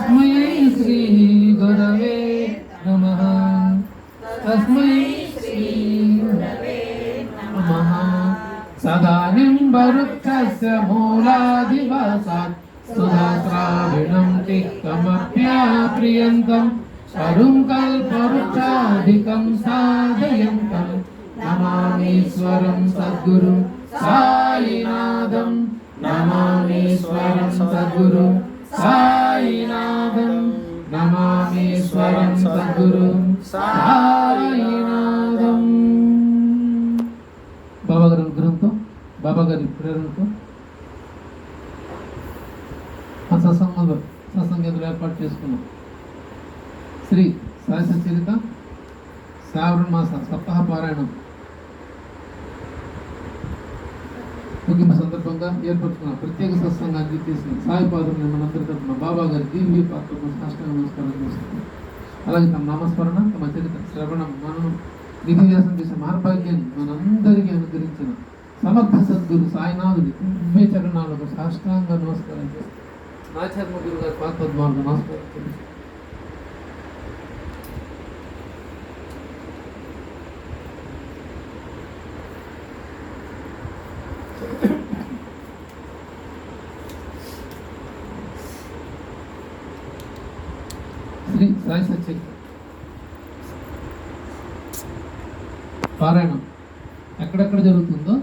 తస్మై శ్రీ గురవే నమః. తస్మై శ్రీ గురవే నమః. సదానింబవృక్షస్య మూలాదివాసాత్ సుధాశ్రావిణం తిక్తమప్యాప్రియంతం తరుం కల్పవృక్షాధికం సాధయంతం నమామీశ్వరం సద్గురు సాయినాథం. నమామీశ్వరం సద్గురు సాయినాథం. నమామీశ్వరం సద్గురు సాయినాథం. బాబా గారి అనుగ్రహంతో, బాబా గారి ప్రేరణతో ఆ సత్సంగంలో ఏర్పాటు చేసుకున్నాం. శ్రీ సాయి సచరిత శ్రావణ మాస సప్తాహ పారాయణం ముగింపు సందర్భంగా ఏర్పరచుకున్న ప్రత్యేక సత్సంగాన్ని చేసిన సాయిపాదుని మనందరి తరఫున బాబా గారి దివ్య పాత్రకు సాష్టాంగ నమస్కారం చేస్తున్నాం. అలాగే తమ నామస్మరణ, తమ చరిత్ర శ్రవణం, మననం, విధివ్యాసం చేసే మహాభాగ్యాన్ని మనందరికీ అనుగ్రహించిన సమర్థ సద్గురు సాయినాథుడి దివ్య చరణాలకు సాష్టాంగ నమస్కారం చేస్తాం. నాచర్మ గురు గారి పాత్పద్మాలకు నమస్కారం చేస్తాం. శ్రీ సాయి సచరిత పారాయణం ఎక్కడెక్కడ జరుగుతుందో